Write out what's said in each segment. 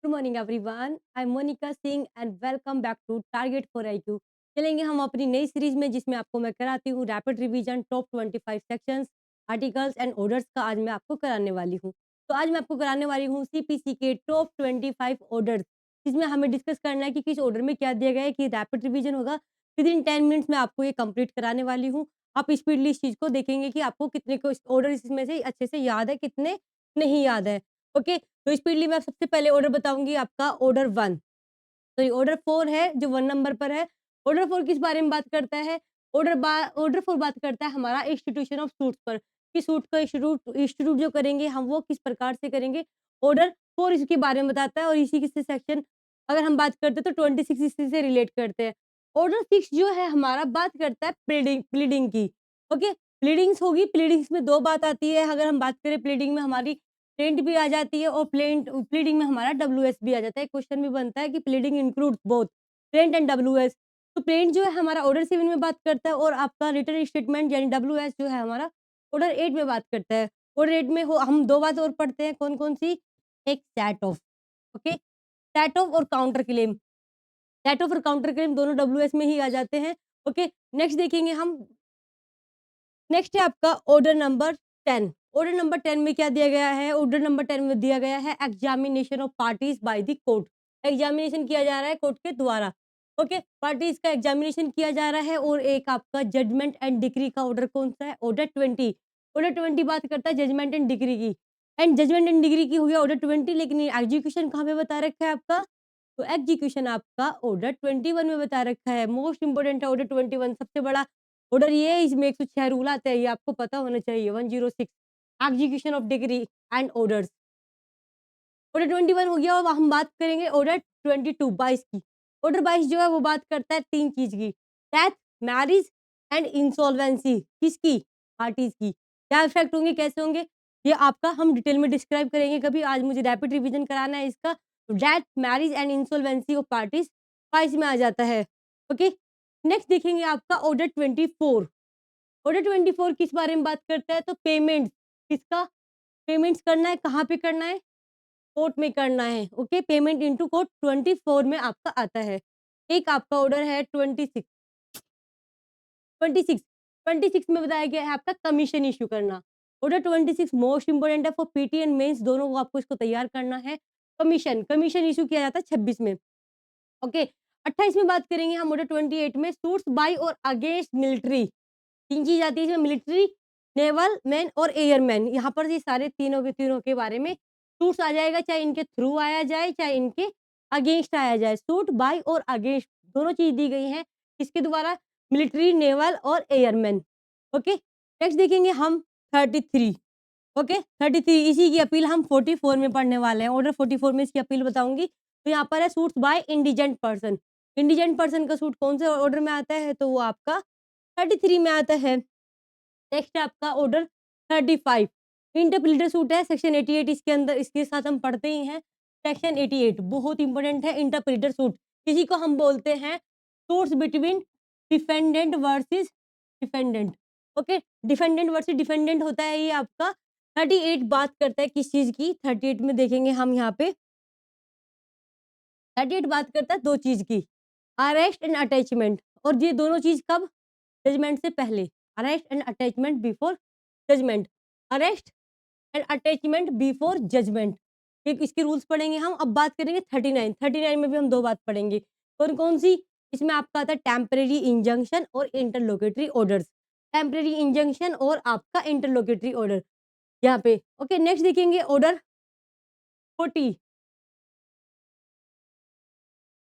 Good morning everyone. I am Monika Singh and welcome back to target for IQ. चलेंगे हम अपनी नई सीरीज में जिसमें आपको मैं कराती हूँ rapid revision top 25 sections, articles and orders का आज मैं आपको कराने वाली हूँ। तो आज मैं आपको कराने वाली हूँ सीपीसी के टॉप 25 ऑर्डर्स, जिसमें हमें डिस्कस करना है कि किस ऑर्डर में क्या दिया गया है कि रैपिड रिवीजन होगा। विद इन 10 मिनट्स में आपको ये कंप्लीट कराने वाली हूँ। आप स्पीडली इस चीज़ को देखेंगे कि आपको कितने को ऑर्डर इसमें से अच्छे से याद है, कितने नहीं याद है। ओके, तो स्पीडली मैं सबसे पहले ऑर्डर बताऊँगी आपका ऑर्डर 1। तो ये ऑर्डर 4 है जो 1 नंबर पर है। ऑर्डर 4 किस बारे में बात करता है? ऑर्डर 4 बात करता है हमारा इंस्टीट्यूशन ऑफ सूट्स पर, कि सूट का इंस्टीट्यूट इंस्टीट्यूट जो करेंगे हम वो किस प्रकार से करेंगे। ऑर्डर 4 इसके बारे में बताता है और इसी के से सेक्शन अगर हम बात करते हैं तो 26 इसी से रिलेट करते हैं। ऑर्डर 6 जो है हमारा बात करता है प्लीडिंग प्लीडिंग की। ओके, प्लीडिंग्स होगी, प्लीडिंग्स में 2 बात आती है। अगर हम बात करें प्लीडिंग में हमारी प्लेंट भी आ जाती है और प्लीडिंग में हमारा डब्ल्यूएस भी आ जाता है। क्वेश्चन भी बनता है कि pleading includes both plaint and WS. तो प्लेंट जो है हमारा ऑर्डर 7 में बात करता है और आपका रिटन स्टेटमेंट यानी डब्ल्यूएस जो है हमारा ऑर्डर 8 में बात करता है। ऑर्डर 8 में हो हम 2 बात और पढ़ते हैं, कौन-कौन सी? एक set of, okay, set of और काउंटर क्लेम। सेट ऑफ और काउंटर क्लेम दोनों डब्ल्यूएस में ही आ जाते हैं। ओके, नेक्स्ट देखेंगे हम। नेक्स्ट है आपका ऑर्डर नंबर 10। ऑर्डर नंबर 10 में क्या दिया गया है? ऑर्डर नंबर 10 में दिया गया है examination of parties by the court. Examination किया जा रहा है कोर्ट के द्वारा। ओके, पार्टीज का एग्जामिनेशन किया जा रहा है और एक आपका जजमेंट एंड डिक्री का ऑर्डर कौन सा है? ऑर्डर 20। ऑर्डर 20 बात करता है जजमेंट एंड डिक्री की। एंड जजमेंट एंड डिग्री की हो गया ऑर्डर 20, लेकिन एग्जीक्यूशन कहाँ पे बता रखा है आपका? तो एग्जीक्यूशन आपका ऑर्डर 21 में बता रखा है। मोस्ट इंपोर्टेंट है ऑर्डर 21, सबसे बड़ा ऑर्डर ये है, इसमें 106 रूल आते हैं, ये आपको पता होना चाहिए। 106 execution of degree and orders. Order 21 हो गया और हम बात करेंगे ऑर्डर 22 22 की। ऑर्डर 22 जो है वो बात करता है 3 चीज़ की, डेथ, मैरिज एंड इंसॉल्वेंसी। किसकी? पार्टीज़ की। क्या इफ़ेक्ट होंगे, कैसे होंगे? ये आपका हम डिटेल में डिस्क्राइब करेंगे कभी। आज मुझे रैपिड रिवीजन कराना है इसका। Death, marriage and insolvency of parties 22 में आ जाता है। ओके, नेक्स्ट देखेंगे आपका ऑर्डर 24। ऑर्डर 24 किस बारे में बात करता है? तो पेमेंट्स, किसका? पेमेंट्स करना है, कहाँ पे करना है? कोर्ट में करना है। ओके, पेमेंट इंटू कोर्ट 24 में आपका आता है। एक आपका ऑर्डर है 26। 26 26 में बताया गया है आपका कमीशन इश्यू करना। ऑर्डर 26 मोस्ट इंपोर्टेंट है फॉर पीटी एंड मेंस, दोनों को आपको इसको तैयार करना है। कमीशन कमीशन इश्यू किया जाता है 26 में। ओके, 28 में बात करेंगे हम ऑर्डर 28 में सूट्स बाय और अगेंस्ट मिलिट्री। 3 चीज़ आती है इसमें, मिलिट्री, नेवल मैन और एयरमैन। यहाँ पर ये सारे तीनों के बारे में सूट्स आ जाएगा, चाहे इनके थ्रू आया जाए, चाहे इनके अगेंस्ट आया जाए। सूट, बाय और अगेंस्ट दोनों चीज़ दी गई हैं, किसके द्वारा? मिलिट्री, नेवल और एयरमैन। ओके, नेक्स्ट देखेंगे हम 33। ओके, 33 इसी की अपील हम 44 में पढ़ने वाले हैं। ऑर्डर 44 में इसकी अपील बताऊँगी। तो यहाँ पर है suits by indigent person. Indigent person का सूट कौन से ऑर्डर में आता है? तो वो आपका 33 में आता है। नेक्स्ट है आपका ऑर्डर 35। इंटरप्रिटर सूट है सेक्शन 88, इसके अंदर इसके साथ हम पढ़ते ही हैं। सेक्शन 88 बहुत इंपॉर्टेंट है। इंटरप्रिटर सूट इसी को हम बोलते हैं suits between defendant versus defendant. Okay, defendant versus defendant होता है ये आपका। 38 बात करता है किस चीज़ की? 38 में देखेंगे हम यहाँ पे 38 बात करता है 2 चीज़ की, अरेस्ट एंड अटैचमेंट। और ये दोनों चीज़ कब? जजमेंट से पहले। Arrest and attachment before judgement. Arrest and attachment before judgement. एक इसके रूल्स पढ़ेंगे हम। अब बात करेंगे 39। 39 में भी हम 2 बात पढ़ेंगे। कौन-कौन सी? इसमें आपका आता है टेम्परेरी इंजंक्शन और इंटरलोकेटरी ऑर्डर्स। टेम्परेरी इंजंक्शन और आपका इंटरलोकेटरी ऑर्डर यहाँ पे। ओके, नेक्स्ट देखेंगे ऑर्डर 40।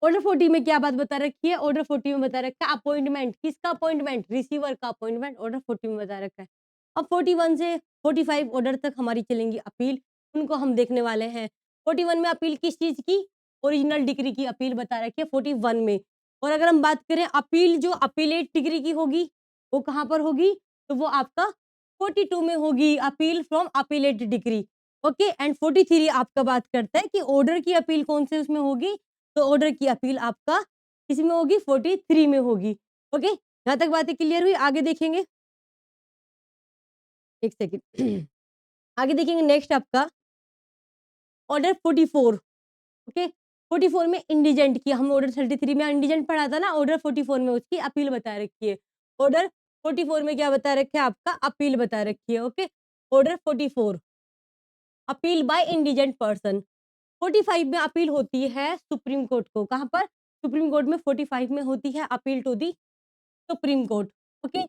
ऑर्डर 40 में क्या बात बता रखी है? ऑर्डर 40 में बता रखा है अपॉइंटमेंट। किसका अपॉइंटमेंट? रिसीवर का अपॉइंटमेंट ऑर्डर 40 में बता रखा है। अब 41 से 45 ऑर्डर तक हमारी चलेंगी अपील, उनको हम देखने वाले हैं। 41 में अपील किस चीज़ की? ओरिजिनल डिग्री की अपील बता रखी है 41 में। और अगर हम बात करें अपील जो अपीलेट डिग्री की होगी, वो कहाँ पर होगी? तो वो आपका 42 में होगी, appeal from appellate degree. Okay, and 43 आपका बात करता है कि ऑर्डर की अपील कौन से उसमें होगी? तो ऑर्डर की अपील आपका किसमें होगी? 43 में होगी। ओके, यहाँ तक बातें क्लियर हुई? आगे देखेंगे। 1 सेकंड। आगे देखेंगे नेक्स्ट आपका ऑर्डर 44। ओके। 44 में इंडिजेंट की हम ऑर्डर 33 में इंडिजेंट पढ़ा था ना, ऑर्डर 44 में उसकी अपील बता रखी है। ऑर्डर 44 में क्या बता रखा है आपका अपील बता रखी है, okay. Order 44 appeal bye indigent person. 45 में अपील होती है सुप्रीम कोर्ट को, कहाँ पर? सुप्रीम कोर्ट में 45 में होती है appeal to the supreme court, okay.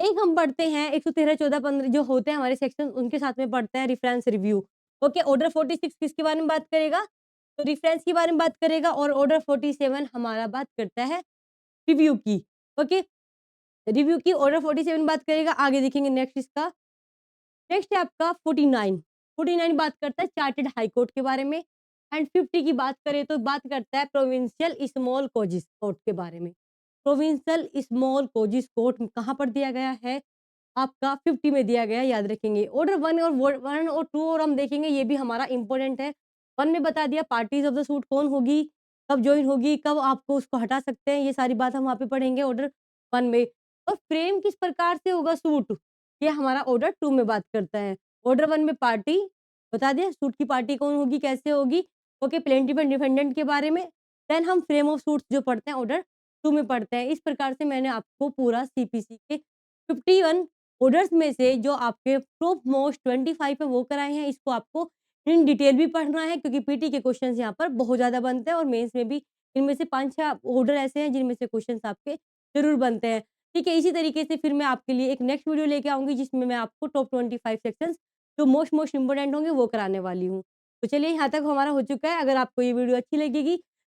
एक हम पढ़ते हैं 113, 14, 15 जो होते हैं हमारे सेक्शन उनके साथ में पढ़ते हैं रेफरेंस रिव्यू, ओके। ऑर्डर 46 किसके बारे में बात करेगा? तो रेफरेंस के बारे में बात करेगा और ऑर्डर 47 हमारा बात करता है रिव्यू की, ओके। रिव्यू की ऑर्डर 47 बात करेगा, आगे देखेंगे नेक्स्ट इसका। नेक्स्ट है आपका 49, 49 बात करता है चार्टर्ड हाई कोर्ट के बारे में एंड 50 की बात करें तो बात करता है प्रोविंशियल स्मॉल कॉजेस कोर्ट के बारे में। प्रोविंशियल स्मॉल कॉजेस कोर्ट कहाँ पर दिया गया है? आपका 50 में दिया गया है, याद रखेंगे। ऑर्डर 1 और 1 और 2 और हम देखेंगे ये भी हमारा इम्पोर्टेंट है। 1 में बता दिया पार्टीज़ ऑफ द सूट कौन होगी, कब जॉइन होगी, कब आपको उसको हटा सकते हैं, ये सारी बात हम वहाँ पे पढ़ेंगे ऑर्डर 1 में। और फ्रेम किस प्रकार से होगा सूट, ये हमारा ऑर्डर 2 में बात करता है। ऑर्डर 1 में पार्टी बता दिया, सूट की पार्टी कौन होगी, कैसे होगी, ओके। प्लेंटिफ एंड डिफेंडेंट के बारे में। देन हम फ्रेम ऑफ सूट्स जो पढ़ते हैं ऑर्डर 2 में पढ़ते हैं। इस प्रकार से मैंने आपको पूरा सीपीसी के 51 ऑर्डर्स में से जो आपके टॉप मोस्ट 25 है वो कराए हैं। इसको आपको इन डिटेल भी पढ़ना है क्योंकि पीटी के क्वेश्चंस यहाँ पर बहुत ज़्यादा बनते हैं और मेंस में भी इनमें से 5-6 ऑर्डर ऐसे हैं जिनमें से क्वेश्चंस आपके ज़रूर बनते हैं। ठीक है, इसी तरीके से फिर मैं आपके लिए एक नेक्स्ट वीडियो लेके आऊँगी जिसमें मैं आपको टॉप 25 सेक्शंस जो मोस्ट मोस्ट इम्पोर्टेंट होंगे वो कराने वाली हूँ। तो चलिए यहाँ तक हमारा हो चुका है। अगर आपको ये वीडियो अच्छी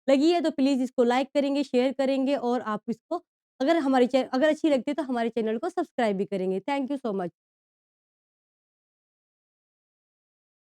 लगी है तो प्लीज़ इसको लाइक करेंगे, शेयर करेंगे और आप इसको अगर अच्छी लगती है तो हमारे चैनल को सब्सक्राइब भी करेंगे। Thank you so much.